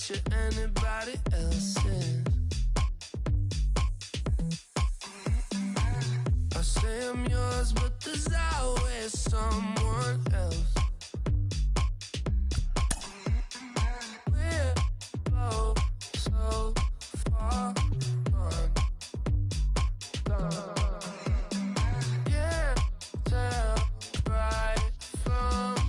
you anybody else's. I say I'm yours, but there's always someone else. We're both so far gone. Can't tell right from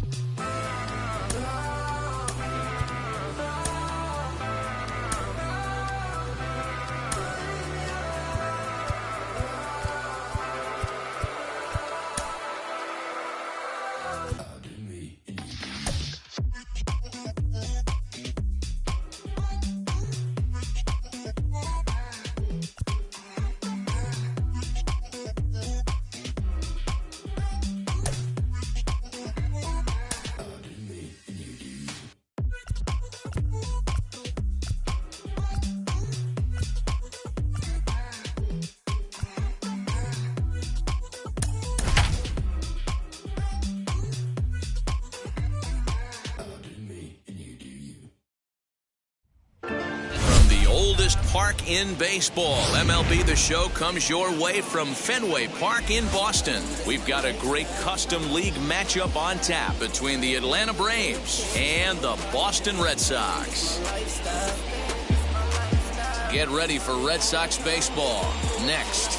Park in baseball. MLB The Show comes your way from Fenway Park in Boston. We've got a great custom league matchup on tap between the Atlanta Braves and the Boston Red Sox. Get ready for Red Sox baseball next.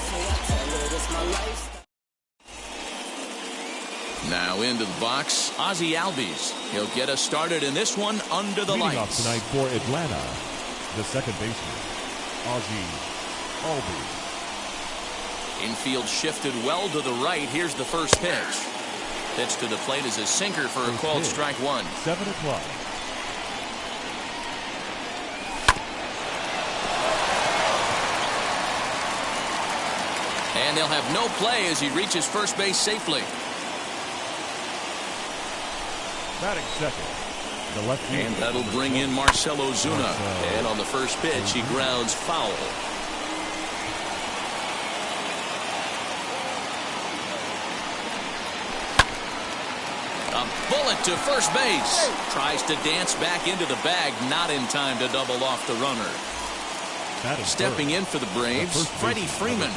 Now into the box, Ozzie Albies. He'll get us started in this one under the lights. Leading off tonight for Atlanta, the second baseman, Ozzie Albies. Infield shifted well to the right. Here's the first pitch. Pitch to the plate is a sinker for a called strike one. 7 o'clock. And they'll have no play as he reaches first base safely. Batting second, the left fielder. And that'll bring in Marcell Ozuna. And on the first pitch, he grounds foul. A bullet to first base. Tries to dance back into the bag, not in time to double off the runner. Stepping in for the Braves, Freddie Freeman.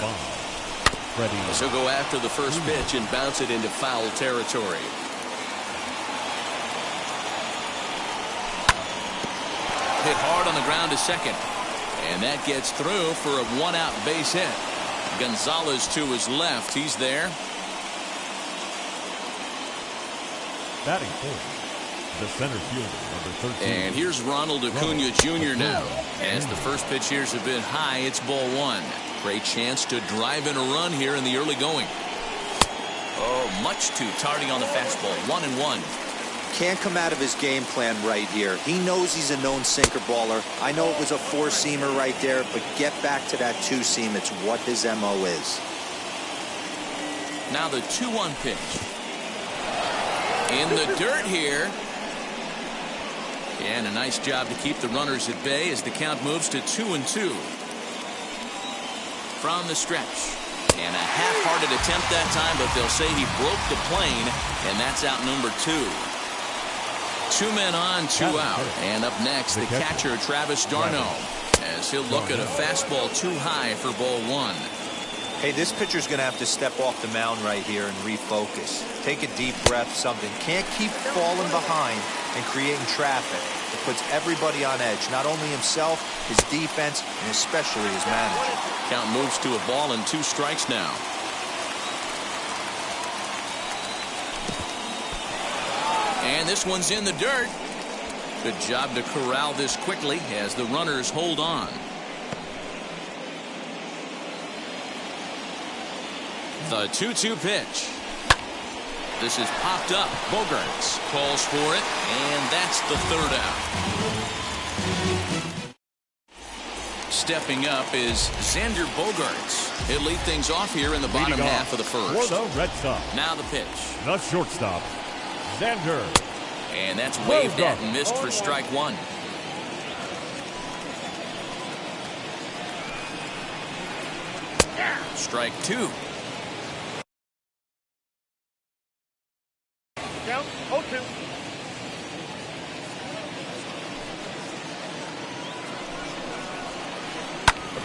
So go after the first pitch and bounce it into foul territory. Hit hard on the ground to second. And that gets through for a one-out base hit. Gonzalez to his left. He's there. Batting fourth, the center fielder, number 13. And here's Ronald Acuna Jr. now. As the first pitch here's a bit high, it's ball one. Great chance to drive in a run here in the early going. Oh, much too tardy on the fastball. 1-1. Can't come out of his game plan right here. He knows he's a known sinker baller. I know it was a four-seamer right there, but get back to that two-seam. It's what his MO is. Now the 2-1 pitch. In the dirt here. And a nice job to keep the runners at bay as the count moves to 2-2. From the stretch. And a half-hearted attempt that time, but they'll say he broke the plane, and that's out number 2. 2 men on, 2 out. And up next, the catcher, Travis d'Arnaud, as he'll look at a fastball too high for ball one. Hey, this pitcher's going to have to step off the mound right here and refocus. Take a deep breath, something. Can't keep falling behind and creating traffic. It puts everybody on edge, not only himself, his defense, and especially his manager. Count moves to a ball and 2 strikes now. And this one's in the dirt. Good job to corral this quickly as the runners hold on. The 2-2 pitch. This is popped up. Bogaerts calls for it, and that's the third out. Stepping up is Xander Bogaerts. He'll lead things off here in the bottom half of the first. For the Red Sox. Now the pitch. The shortstop, Xander. And that's waved at and missed for strike one. Strike 2. Count 0-2.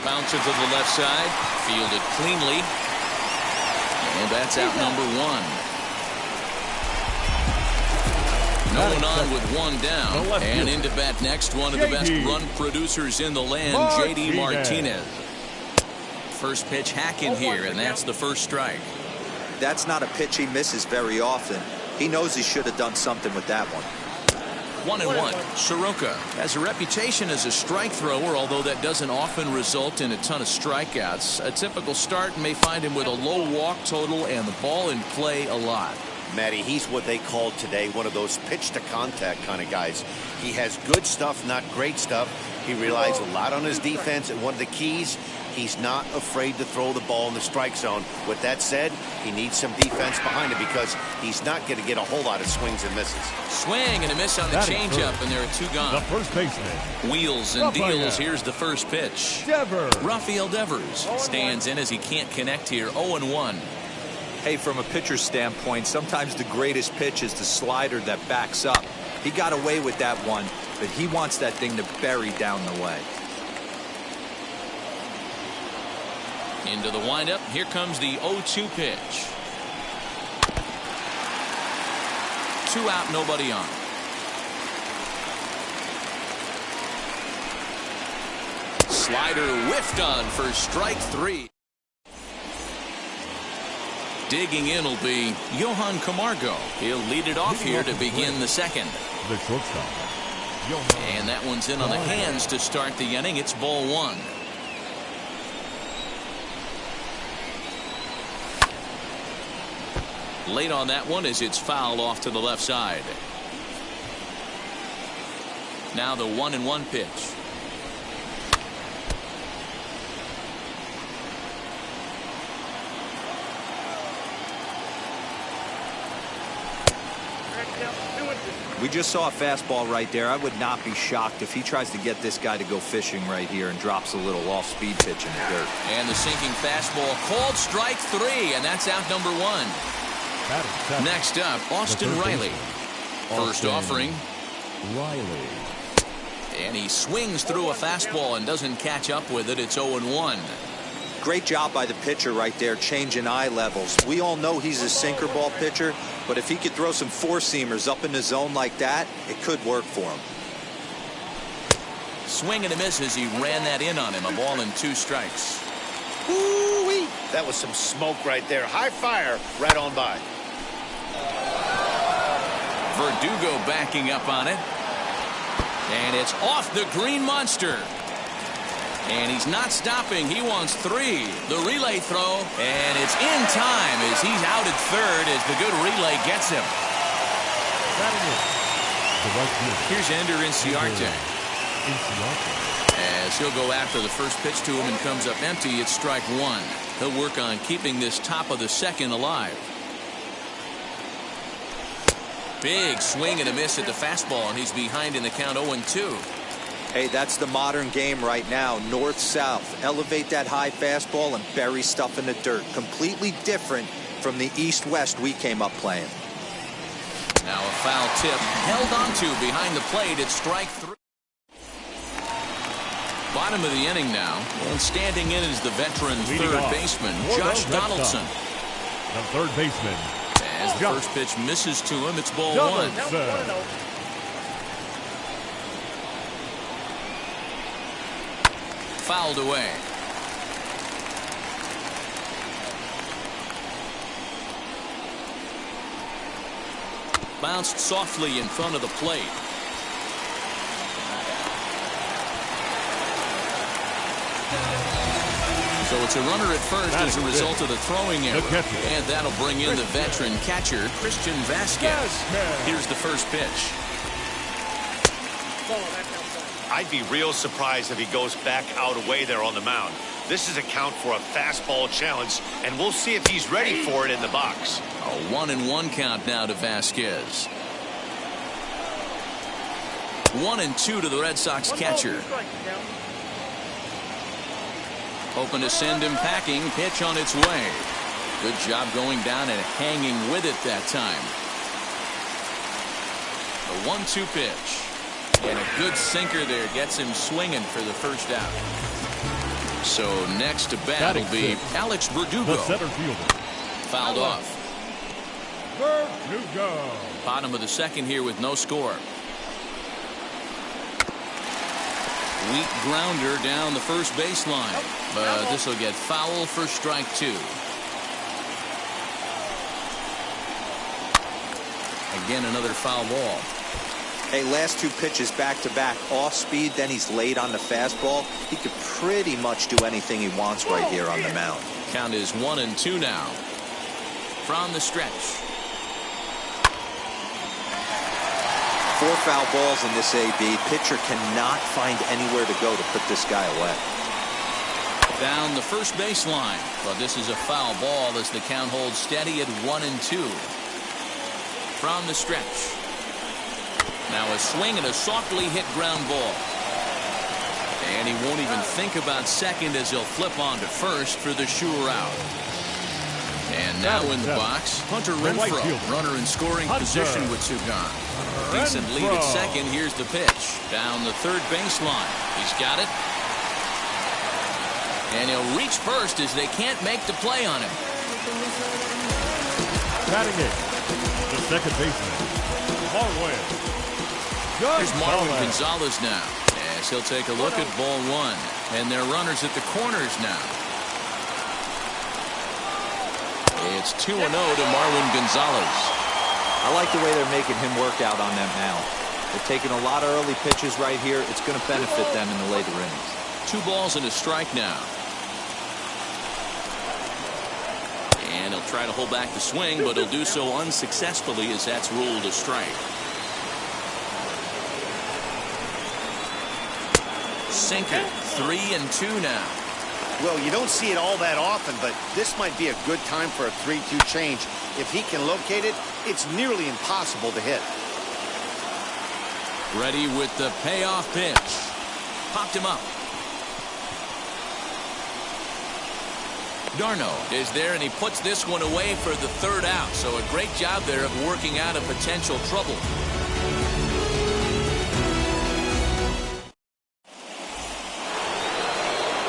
Bouncer to the left side. Fielded cleanly. And that's out number one. No one on with one down. And into bat next, one of the best run producers in the land, J.D. Martinez. First pitch hacking here, and that's the first strike. That's not a pitch he misses very often. He knows he should have done something with that one. 1-1. Soroka has a reputation as a strike thrower, although that doesn't often result in a ton of strikeouts. A typical start may find him with a low walk total and the ball in play a lot. Matty, he's what they call today one of those pitch to contact kind of guys. He has good stuff, not great stuff. He relies a lot on his defense, and one of the keys, he's not afraid to throw the ball in the strike zone. With that said, he needs some defense behind him because he's not going to get a whole lot of swings and misses. Swing and a miss on the changeup, and there are two gone. The first baseman. Wheels and deals. Here's the first pitch. Devers. Rafael Devers stands in as he can't connect here. 0-1. Hey, from a pitcher's standpoint, sometimes the greatest pitch is the slider that backs up. He got away with that one, but he wants that thing to bury down the way. Into the windup. Here comes the 0-2 pitch. 2 out, nobody on. Slider whiffed on for strike 3. Digging in will be Johan Camargo. He'll lead it off here to begin the second. The shortstop. And that one's in on the hands to start the inning. It's ball 1. Late on that one as it's fouled off to the left side. Now the 1-1 pitch. We just saw a fastball right there. I would not be shocked if he tries to get this guy to go fishing right here and drops a little off-speed pitch in the dirt. And the sinking fastball called strike 3, and that's out number 1. Next up, Austin Riley. First offering. Riley. And he swings through a fastball and doesn't catch up with it. It's 0-1. Great job by the pitcher right there, changing eye levels. We all know he's a sinker ball pitcher, but if he could throw some four-seamers up in the zone like that, it could work for him. Swing and a miss as he ran that in on him. A ball and 2 strikes. Woo-wee! That was some smoke right there. High fire right on by. Verdugo backing up on it. And it's off the green monster. And he's not stopping. He wants 3. The relay throw, and it's in time as he's out at third as the good relay gets him. Here's Ender Inciarte. As he'll go after the first pitch to him and comes up empty, it's strike 1. He'll work on keeping this top of the second alive. Big swing and a miss at the fastball, and he's behind in the count 0-2. Hey, that's the modern game right now. North-south. Elevate that high fastball and bury stuff in the dirt. Completely different from the east-west we came up playing. Now a foul tip held onto behind the plate. It's strike 3. Bottom of the inning now. And standing in is the veteran third baseman, Josh Donaldson. The third baseman. As the first pitch misses to him, it's ball 1. Fouled away. Bounced softly in front of the plate. So it's a runner at first as a result of the throwing error. And that'll bring in the veteran catcher, Christian Vasquez. Here's the first pitch. I'd be real surprised if he goes back out away there on the mound. This is a count for a fastball challenge, and we'll see if he's ready for it in the box. A 1-1 count now to Vasquez. 1-2 to the Red Sox catcher. Hoping to send him packing. Pitch on its way. Good job going down and hanging with it that time. The 1-2 pitch. And a good sinker there gets him swinging for the first out. So next to bat will be Alex Verdugo. The center fielder. Fouled off. Verdugo. Bottom of the second here with no score. Weak grounder down the first baseline. But this will get foul for strike 2. Again, another foul ball. Hey, last 2 pitches back-to-back. Off speed, then he's late on the fastball. He could pretty much do anything he wants right here on the mound. Count is 1-2 now. From the stretch. 4 foul balls in this AB. Pitcher cannot find anywhere to go to put this guy away. Down the first baseline. But this is a foul ball as the count holds steady at 1-2. From the stretch. Now a swing and a softly hit ground ball. And he won't even think about second as he'll flip on to first for the sure out. And now in the box, Hunter Renfroe, runner in scoring position with 2 gone. Decent lead at second. Here's the pitch. Down the third baseline. He's got it. And he'll reach first as they can't make the play on him. Batting it, the second baseman, Marwin. Here's Marwin Gonzalez now, as he'll take a look at ball 1. And their runners at the corners now. It's 2-0 to Marwin Gonzalez. I like the way they're making him work out on that mound. They're taking a lot of early pitches right here. It's going to benefit them in the later innings. 2 balls and a strike now. And he'll try to hold back the swing, but he'll do so unsuccessfully as that's ruled a strike. Sinker, 3-2 now. Well, you don't see it all that often, but this might be a good time for a 3-2 change. If he can locate it, it's nearly impossible to hit. Ready with the payoff pitch. Popped him up. Darno is there, and he puts this one away for the 3rd out. So a great job there of working out a potential trouble.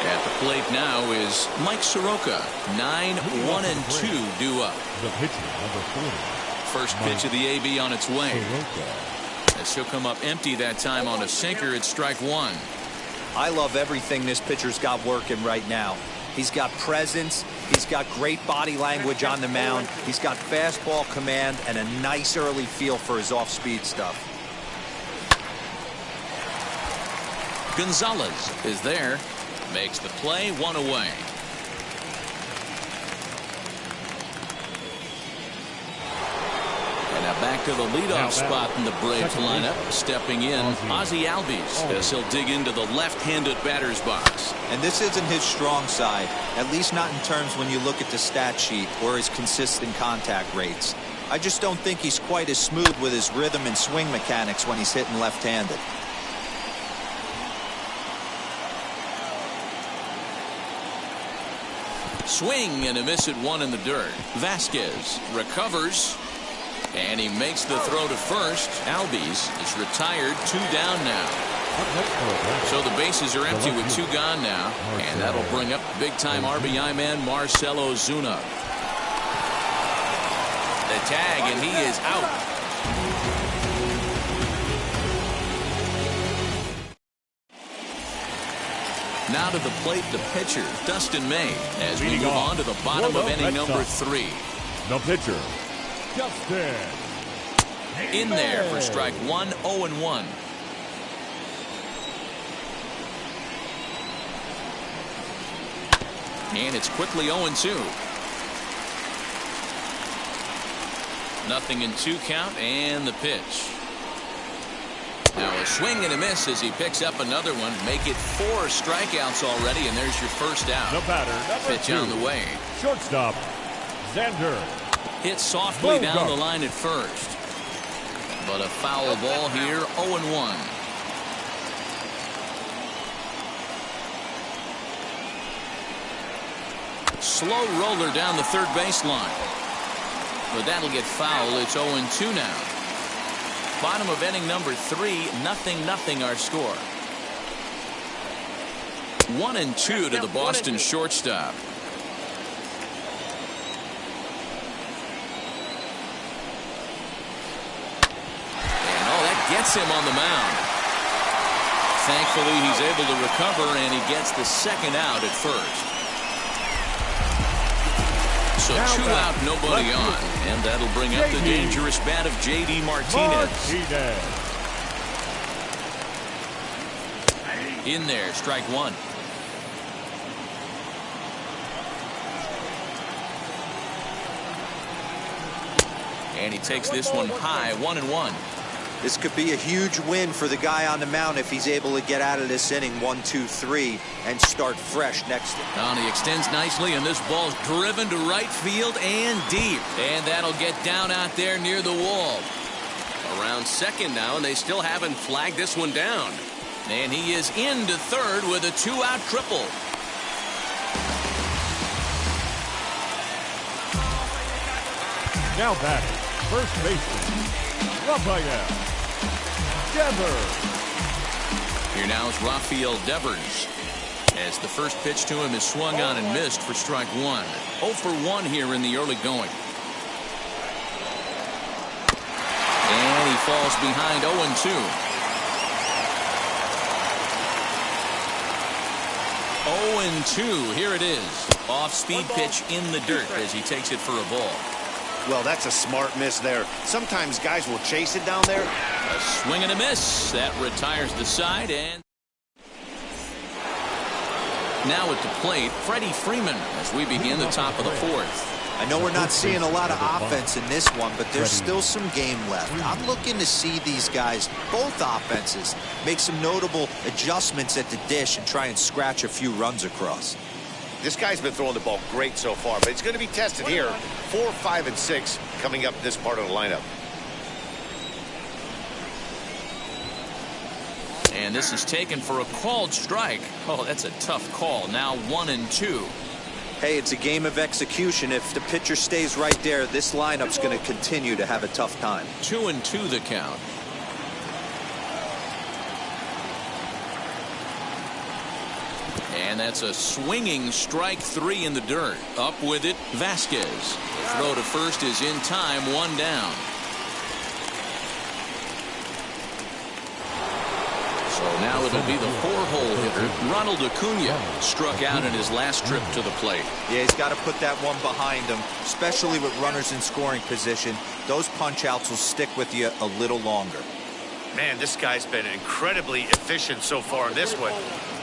At the plate now is Mike Soroka. 9-1-2 due up. The pitcher, number 40. First pitch of the AB on its way. As he'll come up empty that time on a sinker at strike 1. I love everything this pitcher's got working right now. He's got presence. He's got great body language on the mound. He's got fastball command and a nice early feel for his off-speed stuff. Gonzalez is there. Makes the play, 1 away. And now back to the leadoff spot in the Braves lineup. Stepping in, Ozzie Albies, as he'll dig into the left-handed batter's box. And this isn't his strong side, at least not in terms when you look at the stat sheet or his consistent contact rates. I just don't think he's quite as smooth with his rhythm and swing mechanics when he's hitting left-handed. Swing and a miss at 1 in the dirt. Vasquez recovers, and he makes the throw to first. Albies is retired, 2 down now. So the bases are empty with 2 gone now, and that'll bring up big-time RBI man Marcell Ozuna. The tag, and he is out. Now to the plate, the pitcher, Dustin May, as we move on to the bottom of inning number 3. The pitcher, Dustin. In there for strike 1, 0-1. And it's quickly 0-2. Nothing in 2 count, and the pitch. Now a swing and a miss as he picks up another one. Make it 4 strikeouts already, and there's your first out. The batter, number pitch 2. on the way. Shortstop, Xander. Hit softly down the line at first. But a foul ball here, 0-1. Slow roller down the third baseline. But that'll get foul. It's 0-2 now. Bottom of inning number 3, 0-0 our score. 1-2 to the Boston shortstop. And that gets him on the mound. Thankfully, he's able to recover, and he gets the second out at first. So 2 out, nobody on. And that'll bring up the dangerous bat of J.D. Martinez. In there, strike 1. And he takes this one high, 1-1. This could be a huge win for the guy on the mound if he's able to get out of this inning 1, 2, 3 and start fresh next. And he extends nicely, and this ball's driven to right field and deep. And that'll get down out there near the wall. Around second now, and they still haven't flagged this one down. And he is into third with a 2-out triple. Now batting, first baseman, Rafael Devers. Here now is Rafael Devers, as the first pitch to him is swung on and missed for strike 1. 0 for 1 here in the early going. And he falls behind 0-2. 0-2. Here it is. Off-speed pitch in the dirt as he takes it for a ball. Well, that's a smart miss there. Sometimes guys will chase it down there. A swing and a miss. That retires the side. And now at the plate, Freddie Freeman as we begin the top of the 4th. I know we're not seeing a lot of offense in this one, but there's still some game left. I'm looking to see these guys, both offenses, make some notable adjustments at the dish and try and scratch a few runs across. This guy's been throwing the ball great so far, but it's going to be tested here. 4, 5, and 6 coming up this part of the lineup. And this is taken for a called strike. Oh, that's a tough call. Now 1-2. Hey, it's a game of execution. If the pitcher stays right there, this lineup's going to continue to have a tough time. 2-2 the count. And that's a swinging strike 3 in the dirt. Up with it, Vasquez. The throw to first is in time, 1 down. So now it'll be the 4-hole hitter, Ronald Acuna, struck out in his last trip to the plate. Yeah, he's got to put that one behind him, especially with runners in scoring position. Those punch-outs will stick with you a little longer. Man, this guy's been incredibly efficient so far in this one,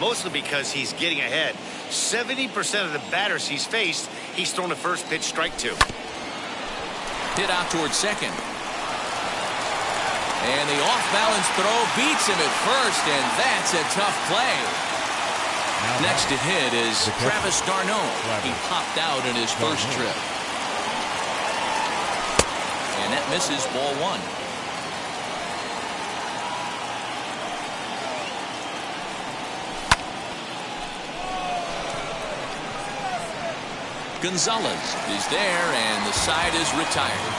mostly because he's getting ahead. 70% of the batters he's faced, he's thrown a first pitch strike to. Hit out towards second. And the off-balance throw beats him at first, and that's a tough play. Next to hit is Travis d'Arnaud. He popped out in his first trip. And that misses, ball 1. Gonzalez is there, and the side is retired.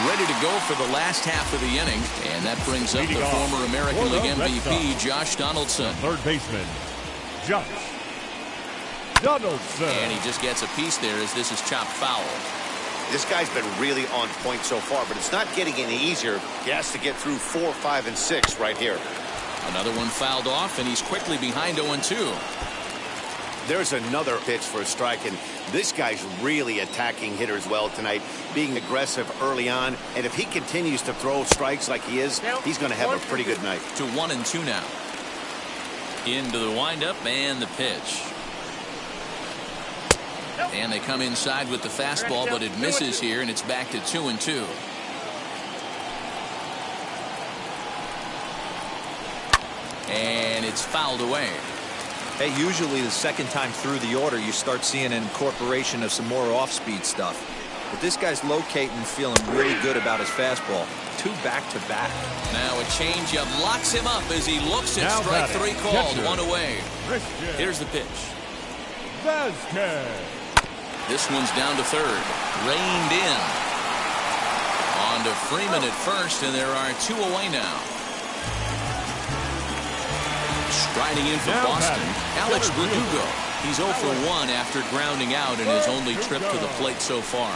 Ready to go for the last half of the inning, and that brings up the former American League MVP, Josh Donaldson. Third baseman, Josh Donaldson. And he just gets a piece there as this is chopped foul. This guy's been really on point so far, but it's not getting any easier. He has to get through 4, 5, and 6 right here. Another one fouled off, and he's quickly behind 0-2. There's another pitch for a strike, and this guy's really attacking hitters well tonight, being aggressive early on. And if he continues to throw strikes like he is, he's going to have a pretty good night. To 1-2 now. Into the windup and the pitch. And they come inside with the fastball, but it misses here, and it's back to 2-2. And it's fouled away. Hey, usually the second time through the order, you start seeing an incorporation of some more off-speed stuff. But this guy's locating and feeling really good about his fastball. 2 back-to-back. Now a changeup locks him up as he looks at strike 3 called. 1 away. Here's the pitch. Vasquez. This one's down to third. Reined in. On to Freeman at first, and there are 2 away now. Striding in for Boston, Alex Verdugo. He's 0 for 1 after grounding out in his only trip to the plate so far.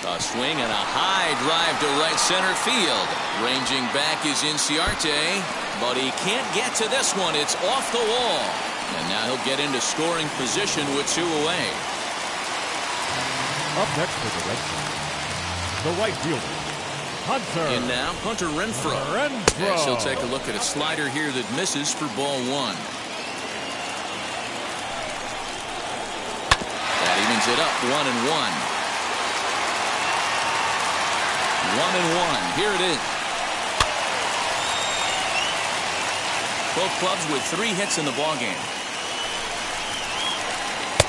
A swing and a high drive to right center field. Ranging back is Inciarte, but he can't get to this one. It's off the wall. And now he'll get into scoring position with 2 away. Up next for the Red Sox, the right fielder, Hunter. In now, Hunter Renfroe. And she'll take a look at a slider here that misses for ball 1. That evens it up, 1-1. 1-1. Here it is. Both clubs with 3 hits in the ballgame.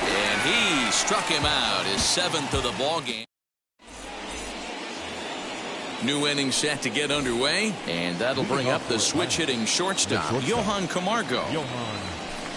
And he struck him out, his 7th of the ballgame. New inning set to get underway, and that'll bring up the switch-hitting shortstop, Johan Camargo.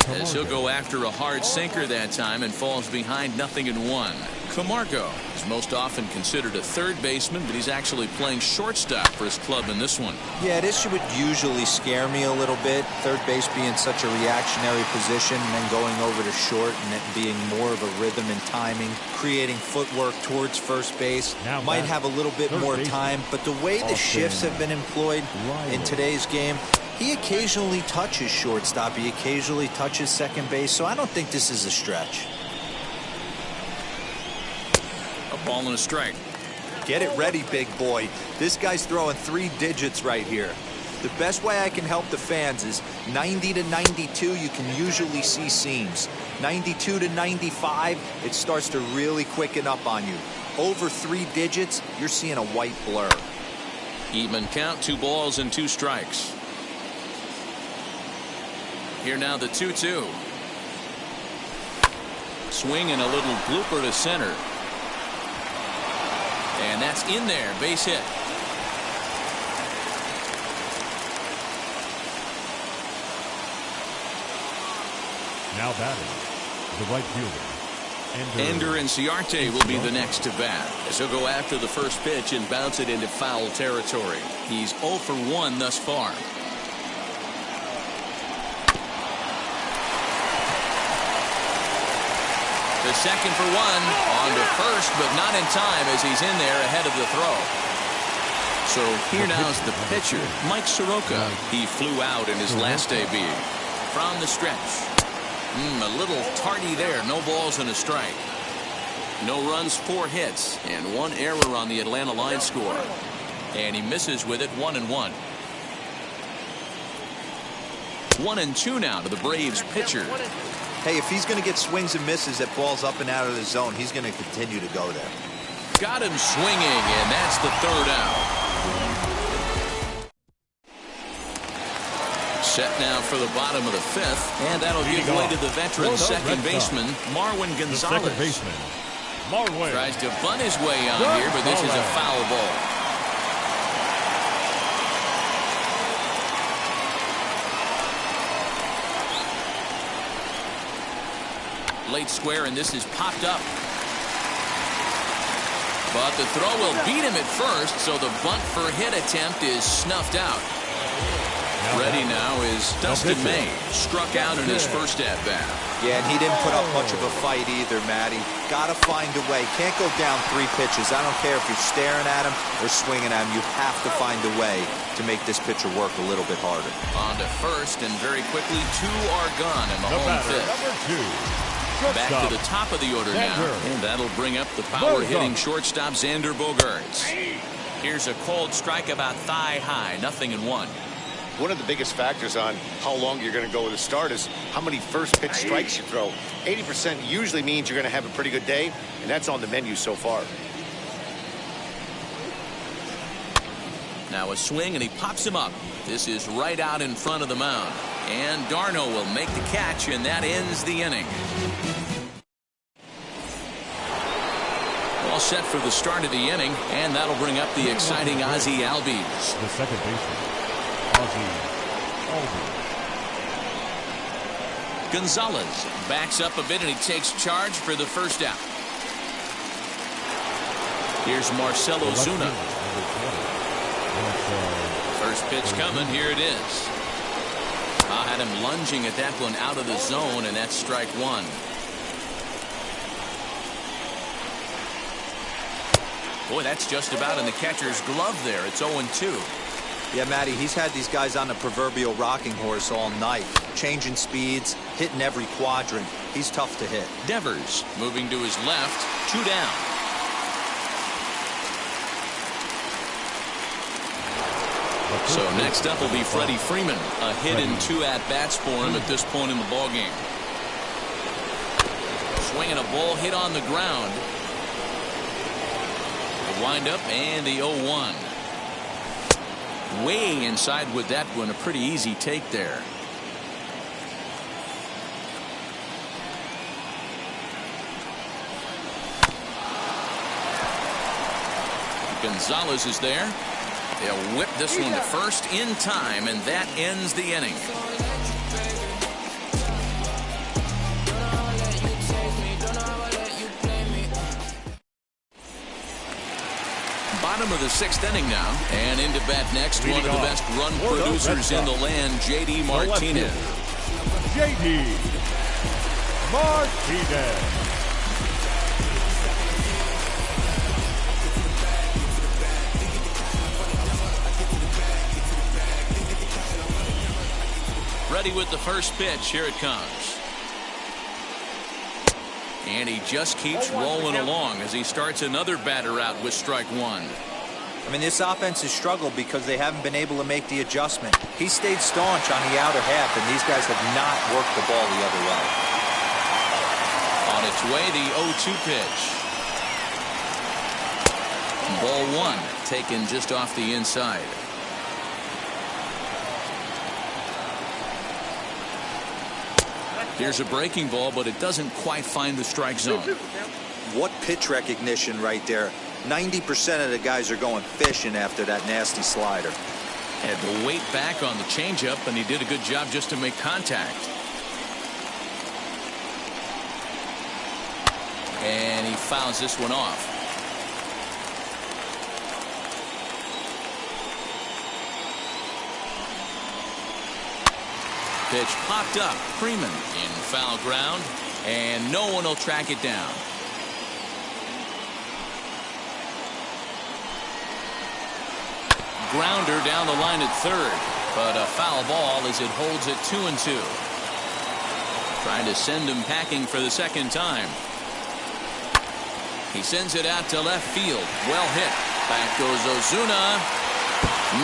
As he'll go after a hard sinker that time and falls behind 0-1. Camargo is most often considered a third baseman, but he's actually playing shortstop for his club in this one. Yeah, this would usually scare me a little bit. Third base being such a reactionary position and then going over to short and it being more of a rhythm and timing, creating footwork towards first base. Might have a little bit more time, but the way the shifts have been employed in today's game, he occasionally touches shortstop. He occasionally touches second base, so I don't think this is a stretch. A ball and a strike. Get it ready, big boy. This guy's throwing 3 digits right here. The best way I can help the fans is 90 to 92, you can usually see seams. 92 to 95, it starts to really quicken up on you. Over 3 digits, you're seeing a white blur. Even count, 2 balls and 2 strikes. Here now the 2-2. Swing and a little blooper to center. And that's in there, base hit. Now batting, the right fielder, Ender Inciarte will be the next to bat, as he'll go after the first pitch and bounce it into foul territory. He's 0 for 1 thus far. The second for 1, on to first, but not in time as he's in there ahead of the throw. So here now's the pitcher, Mike Soroka. He flew out in his last AB. From the stretch. A little tardy there. No balls and a strike. No runs, 4 hits, and 1 error on the Atlanta line score. And he misses with it, 1-1. 1-2 now to the Braves pitcher. Hey, if he's going to get swings and misses at balls up and out of the zone, he's going to continue to go there. Got him swinging, and that's the 3rd out. Set now for the bottom of the 5th, and that'll give way to the veteran second baseman, Marwin Gonzalez. The second baseman, Marwin. Tries to bunt his way on here, but this is a foul ball. Late square, and this is popped up. But the throw will beat him at first, so the bunt for hit attempt is snuffed out. Ready now is Dustin May. Struck out in his first at-bat. Yeah, and he didn't put up much of a fight either, Matty. Got to find a way. Can't go down 3 pitches. I don't care if you're staring at him or swinging at him. You have to find a way to make this pitcher work a little bit harder. On to first, and very quickly, 2 are gone in the home fifth. Number 2. Back to the top of the order now, and that'll bring up the power-hitting shortstop Xander Bogaerts. Here's a cold strike about thigh high, 0-1. One of the biggest factors on how long you're going to go with a start is how many first pitch strikes you throw. 80% usually means you're going to have a pretty good day, and that's on the menu so far. Now a swing, and he pops him up. This is right out in front of the mound. And Darno will make the catch, and that ends the inning. All set for the start of the inning, and that'll bring up the exciting Ozzie Albies. The second baseman, Ozzie Albies. Gonzalez backs up a bit, and he takes charge for the first out. Here's Marcell Ozuna. First pitch coming. Here it is. Had him lunging at that one out of the zone, and that's strike one. Boy, that's just about in the catcher's glove there. It's 0-2. Yeah, Matty, he's had these guys on a proverbial rocking horse all night, changing speeds, hitting every quadrant. He's tough to hit. Devers moving to his left, 2 down. So next up will be Freddie Freeman. A hit and 2 at-bats for him at this point in the ballgame. Swinging a ball hit on the ground. The windup and the 0-1. Way inside with that one. A pretty easy take there. Gonzalez is there. They'll whip this one to first in time, and that ends the inning. Bottom of the 6th inning now, and into bat next, one of the best run producers in the land, J.D. Martinez. J.D. Martinez. Ready with the first pitch. Here it comes. And he just keeps rolling along as he starts another batter out with strike one. I mean, this offense has struggled because they haven't been able to make the adjustment. He stayed staunch on the outer half, and these guys have not worked the ball the other way. On its way, the 0-2 pitch. Ball one, taken just off the inside. Here's a breaking ball, but it doesn't quite find the strike zone. What pitch recognition right there. 90% of the guys are going fishing after that nasty slider. Had to wait back on the changeup, and he did a good job just to make contact. And he fouls this one off. Pitch popped up. Freeman in foul ground, and no one will track it down. Grounder down the line at third, but a foul ball as it holds it 2-2. Trying to send him packing for the second time. He sends it out to left field. Well hit. Back goes Ozuna.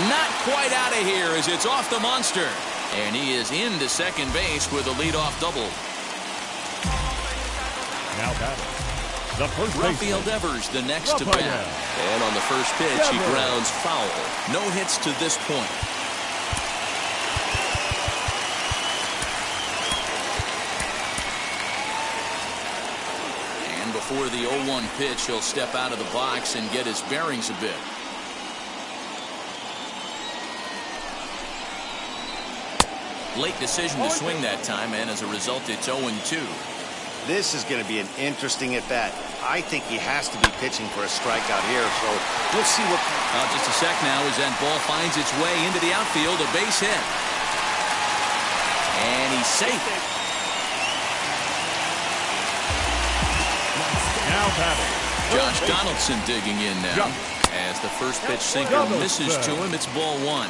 Not quite out of here as it's off the monster. And he is into second base with a leadoff double. Now batting, the first Rafael Devers, the next to bat. And on the first pitch, he grounds foul. No hits to this point. And before the 0-1 pitch, he'll step out of the box and get his bearings a bit. Late decision to swing that time, and as a result, it's 0-2. This is going to be an interesting at-bat. I think he has to be pitching for a strikeout here, so we'll see what... Just a sec now as that ball finds its way into the outfield, a base hit. And he's safe. Now batting, Josh Donaldson digging in now. As the first pitch sinker misses to him, it's ball one.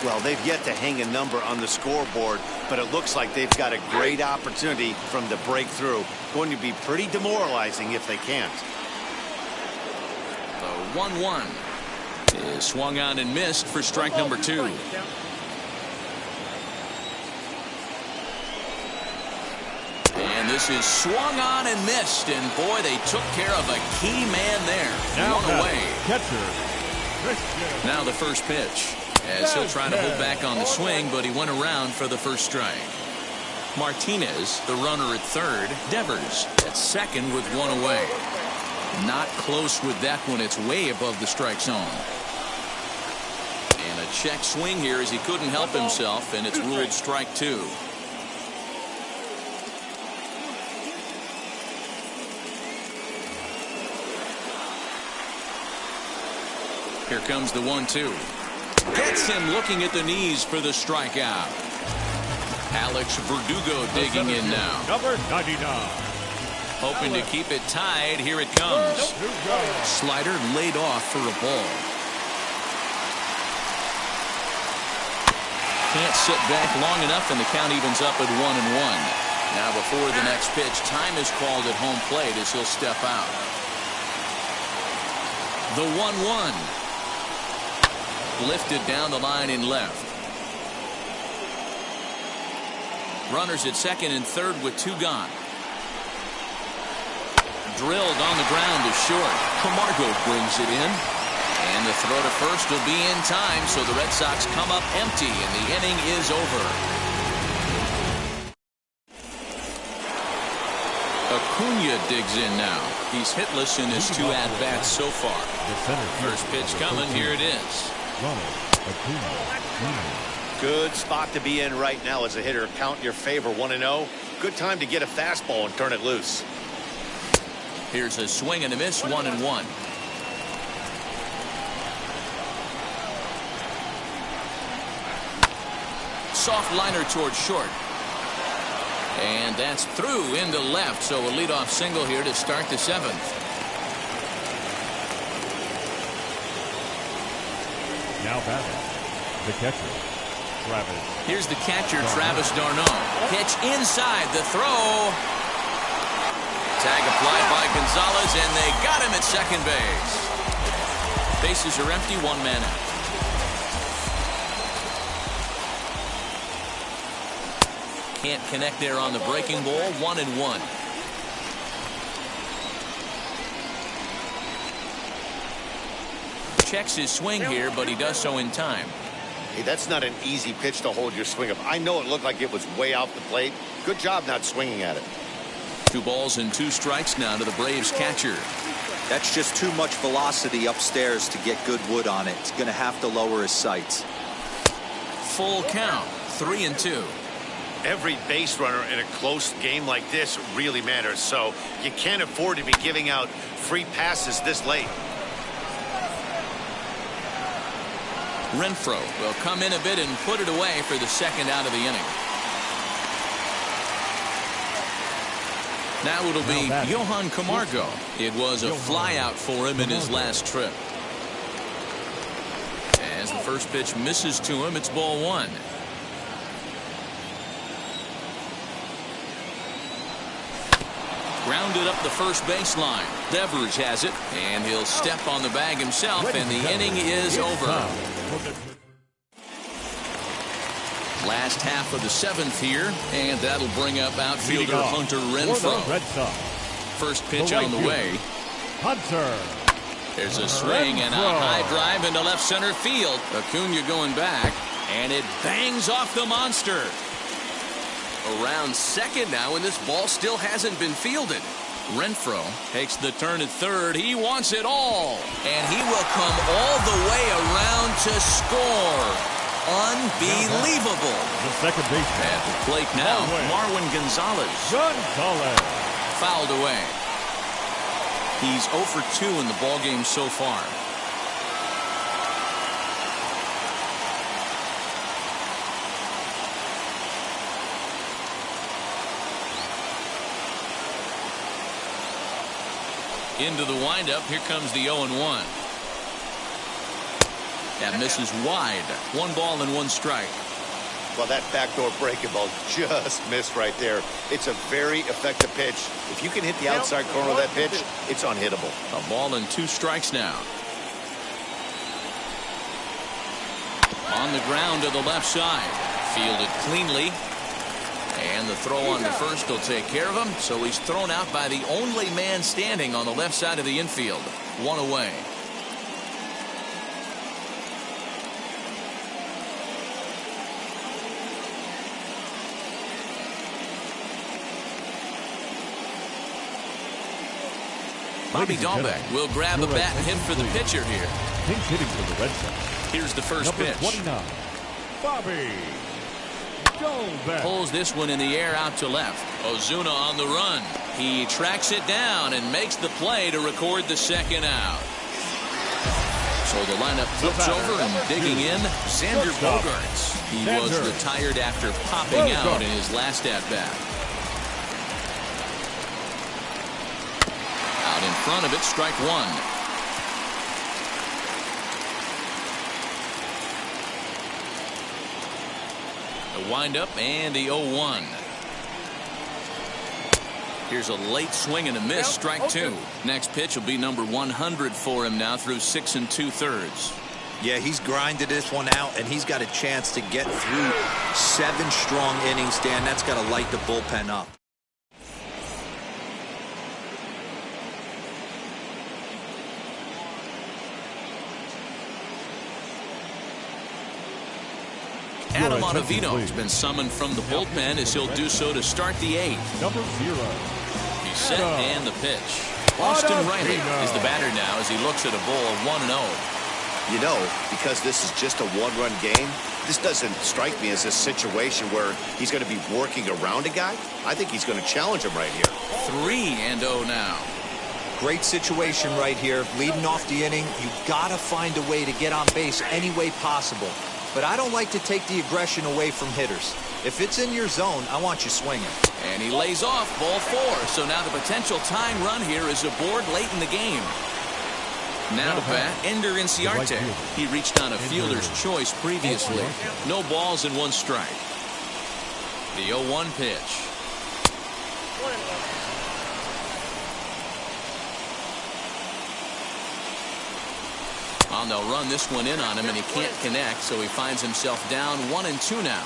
Well, they've yet to hang a number on the scoreboard, but it looks like they've got a great opportunity from the breakthrough. Going to be pretty demoralizing if they can't. The 1-1 is swung on and missed for strike number 2. And this is swung on and missed, and boy, they took care of a key man there. Now one away. Catcher, Christian. Now the first pitch. As he'll try to hold back on the swing, but he went around for the first strike. Martinez, the runner at third. Devers at second with one away. Not close with that one. It's way above the strike zone. And a check swing here as he couldn't help himself, and it's ruled strike 2. Here comes the 1-2. Gets him looking at the knees for the strikeout. Alex Verdugo digging in now. Number 99. Hoping to keep it tied. Here it comes. Slider laid off for a ball. Can't sit back long enough, and the count evens up at 1-1. Now before the next pitch, time is called at home plate as he'll step out. The 1-1. Lifted down the line in left. Runners at second and third with 2 gone. Drilled on the ground to short. Camargo brings it in. And the throw to first will be in time, so the Red Sox come up empty, and the inning is over. Acuna digs in now. He's hitless in his 2 at-bats so far. First pitch coming. Here it is. Good spot to be in right now as a hitter. Count your favor, 1-0. Good time to get a fastball and turn it loose. Here's a swing and a miss, 1-1. Soft liner towards short. And that's through into left, so a leadoff single here to start the 7th. Now batting, the catcher, Travis. Here's the catcher, Travis d'Arnaud. Pitch inside, the throw. Tag applied by Gonzalez, and they got him at second base. Bases are empty, 1 man out. Can't connect there on the breaking ball, 1-1. Checks his swing here, but he does so in time. Hey, that's not an easy pitch to hold your swing up. I know it looked like it was way off the plate. Good job not swinging at it. 2 balls and 2 strikes now to the Braves catcher. That's just too much velocity upstairs to get good wood on it. He's going to have to lower his sights. Full count, 3-2. Every base runner in a close game like this really matters, so you can't afford to be giving out free passes this late. Renfroe will come in a bit and put it away for the 2nd out of the inning. Now it'll be Johan Camargo. It was a flyout for him in his last trip. As the first pitch misses to him, it's ball 1. Grounded up the first baseline. Devers has it, and he'll step on the bag himself, and the inning is over. Last half of the 7th here, and that'll bring up outfielder Hunter Renfroe. First pitch on the way. Hunter. There's a swing and a high drive into left center field. Acuna going back, and it bangs off the monster. Around second now, and this ball still hasn't been fielded. Renfroe takes the turn at third. He wants it all, and he will come all the way around to score. Unbelievable. The second baseman. At the plate now, Marwin Gonzalez. Fouled away. He's 0 for 2 in the ballgame so far. Into the windup. Here comes the 0-1. That misses wide. 1 ball and 1 strike. Well, that backdoor breaking ball just missed right there. It's a very effective pitch. If you can hit the outside corner of that pitch, it's unhittable. A ball and 2 strikes now. On the ground to the left side. Fielded cleanly. And the throw on to first will take care of him. So he's thrown out by the only man standing on the left side of the infield. 1 away. Bobby Dahlbeck will grab a bat and hit for the pitcher here. Pinch hitting for the Red Sox. Here's the first pitch. 29. Bobby Dahlbeck. Pulls this one in the air out to left. Ozuna on the run. He tracks it down and makes the play to record the 2nd out. So the lineup flips over and digging in, Xander Bogaerts. He was retired after popping out in his last at-bat. Out in front of it, strike one. The windup and the 0-1. Here's a late swing and a miss, strike two. Next pitch will be number 100 for him now through 6 2/3. Yeah, he's grinded this one out, and he's got a chance to get through 7 strong innings, Dan. That's got to light the bullpen up. Adam Ottavino has been summoned from the bullpen as he'll do so to start the 8th. Number 0. He's set and the pitch. Austin Riley is the batter now as he looks at a ball of 1-0. You know, because this is just a one-run game, this doesn't strike me as a situation where he's going to be working around a guy. I think he's going to challenge him right here. 3-0 now. Great situation right here. Leading off the inning, you got to find a way to get on base any way possible. But I don't like to take the aggression away from hitters. If it's in your zone, I want you swinging. And he lays off ball 4. So now the potential tying run here is aboard late in the game. Now to bat, Ender Inciarte. He reached on a fielder's choice previously. No balls and 1 strike. The 0-1 pitch. And they'll run this one in on him, and he can't connect, so he finds himself down 1-2 now.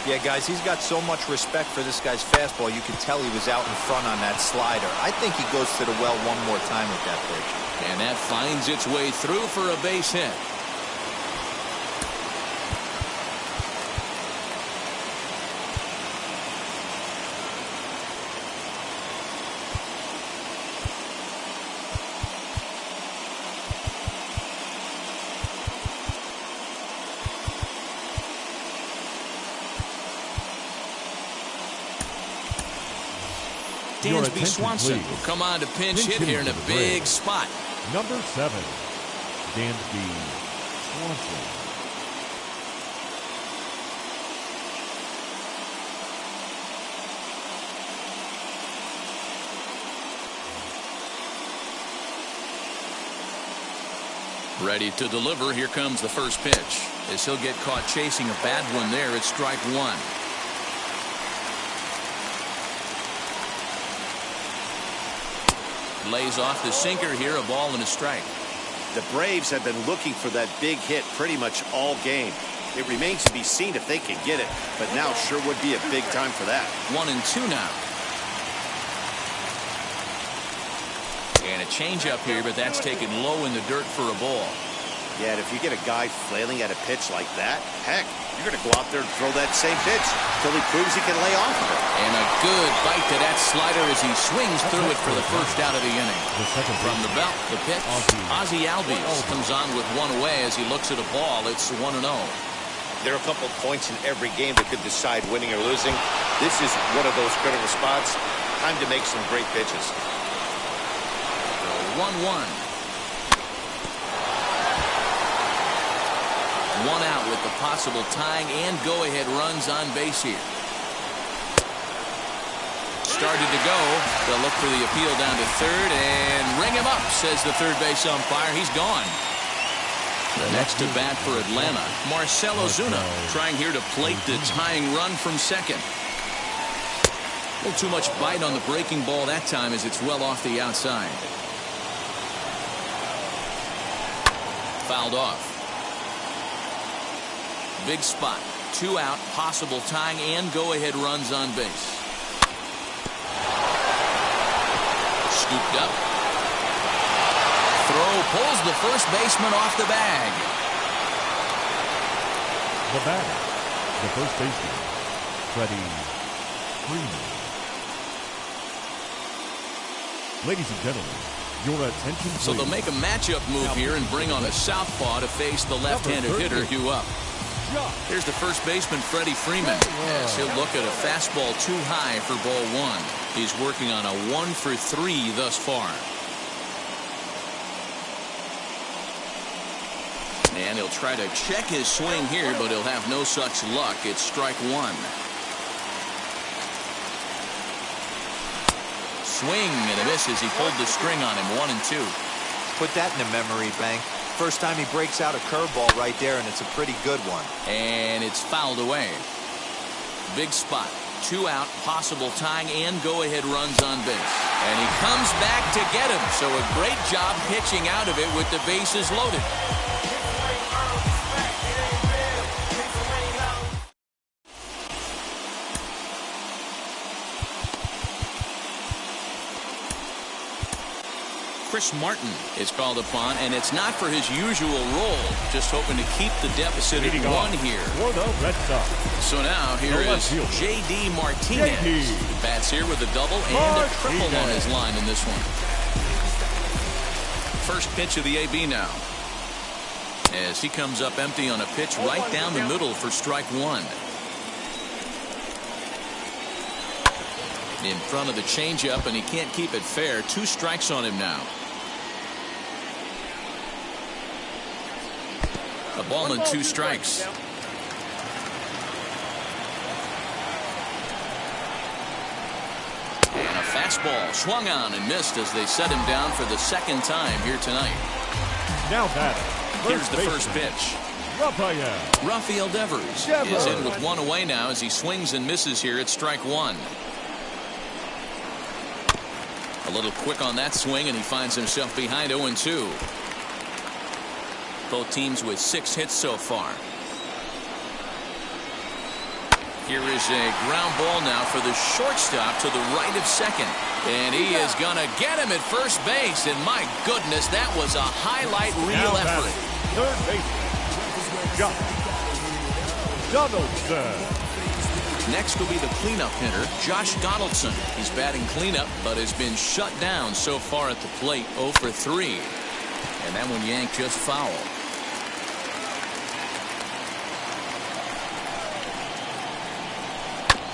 Yeah, guys, he's got so much respect for this guy's fastball. You can tell he was out in front on that slider. I think he goes to the well one more time with that pitch. And that finds its way through for a base hit. Dansby Swanson will come on to pinch hit here in a big spot. Number 7, Dansby Swanson. Ready to deliver. Here comes the first pitch. As he'll get caught chasing a bad one there, it's strike 1. Lays off the sinker here, a ball and a strike. The Braves have been looking for that big hit pretty much all game. It remains to be seen if they can get it, but now sure would be a big time for that. 1-2 now. And a changeup here, but that's taken low in the dirt for a ball. Yeah, and if you get a guy flailing at a pitch like that, heck, you're going to go out there and throw that same pitch till he proves he can lay off of it. And a good bite to that slider as he swings through it for the first out of the inning. From the belt, the pitch, Ozzie Albies comes on with 1 away as he looks at a ball. It's 1-0. There are a couple of points in every game that could decide winning or losing. This is one of those critical spots. Time to make some great pitches. 1-1. 1 out with the possible tying and go-ahead runs on base here. Started to go. They'll look for the appeal down to third and ring him up, says the third base umpire. He's gone. The next to bat for Atlanta, Marcell Ozuna, trying here to plate the tying run from second. A little too much bite on the breaking ball that time as it's well off the outside. Fouled off. Big spot. 2 out, possible tying and go-ahead runs on base. Scooped up. Throw pulls the first baseman off the bag. The batter, the first baseman, Freddie Freeman. Ladies and gentlemen, your attention please. So they'll make a matchup move here and bring on a southpaw to face the left-handed hitter, Hugh Up. Here's the first baseman, Freddie Freeman, as he'll look at a fastball too high for ball 1. He's working on a 1 for 3 thus far. And he'll try to check his swing here, but he'll have no such luck. It's strike one. Swing and a miss as he pulled the string on him. 1-2. Put that in a memory bank. First time he breaks out a curveball right there, and it's a pretty good one. And it's fouled away. Big spot. 2 out, possible tying and go-ahead runs on base. And he comes back to get him. So a great job pitching out of it with the bases loaded. Chris Martin is called upon, and it's not for his usual role. Just hoping to keep the deficit at 1 here. For the Red Sox. So now here is J.D. Martinez. Bats here with a double and a triple on his line in this one. First pitch of the AB now. As he comes up empty on a pitch right down the middle for strike one. In front of the changeup, and he can't keep it fair. 2 strikes on him now. A ball and 2 strikes. And a fastball swung on and missed as they set him down for the second time here tonight. Now batting. Here's the first pitch. Rafael Devers is in with 1 away now as he swings and misses here at strike 1. A little quick on that swing, and he finds himself behind 0-2. Both teams with 6 hits so far. Here is a ground ball now for the shortstop to the right of second. And he is going to get him at first base. And my goodness, that was a highlight reel effort. Third baseman, Josh Donaldson. Next will be the cleanup hitter, Josh Donaldson. He's batting cleanup, but has been shut down so far at the plate, 0 for 3. And that one yanked just foul.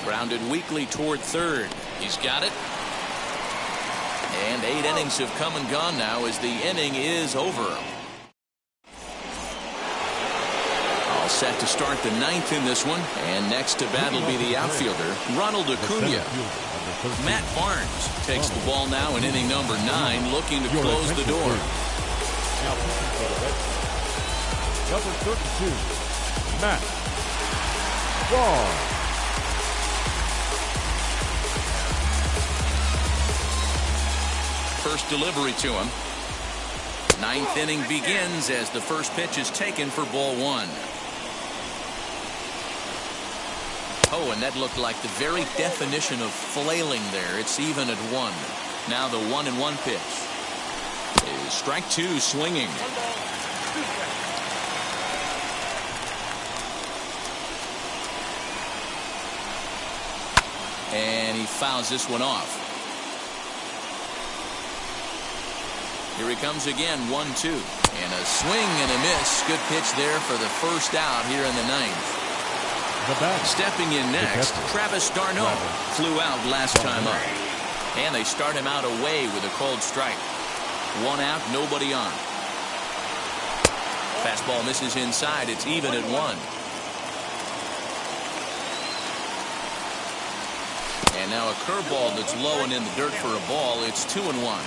Grounded weakly toward third. He's got it. And 8 innings have come and gone now as the inning is over. All set to start the 9th in this one. And next to bat will be the outfielder, Ronald Acuna. Matt Barnes takes the ball now in inning number 9, looking to close the door. Number 32, Matt Barnes. First delivery to him. 9th inning begins as the first pitch is taken for ball 1. Oh, and that looked like the very definition of flailing there. It's even at 1. Now the 1-1 pitch is strike 2, swinging. And he fouls this one off. Here he comes again, 1-2. And a swing and a miss. Good pitch there for the first out here in the 9th. Stepping in next, Travis d'Arnaud flew out last time up. And they start him out away with a cold strike. 1 out, nobody on. Fastball misses inside. It's even at 1. And now a curveball that's low and in the dirt for a ball. It's 2-1.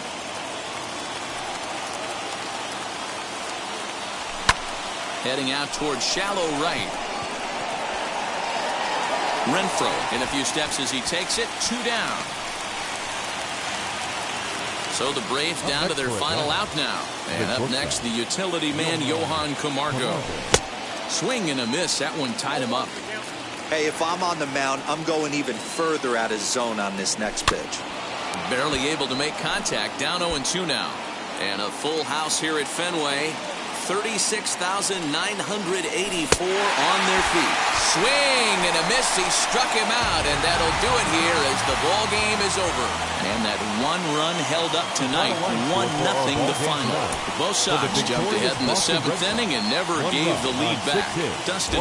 Heading out towards shallow right. Renfroe in a few steps as he takes it. 2 down. So the Braves down to their final out now. And up next, the utility man, Johan Camargo. Swing and a miss. That one tied him up. Hey, if I'm on the mound, I'm going even further out of zone on this next pitch. Barely able to make contact. Down 0-2 now. And a full house here at Fenway. 36,984 on their feet. Swing and a miss. He struck him out, and that'll do it here as the ball game is over. And that 1 run held up tonight, 1-0 the final. Both sides jumped ahead in the 7th inning and never gave the lead back. Dustin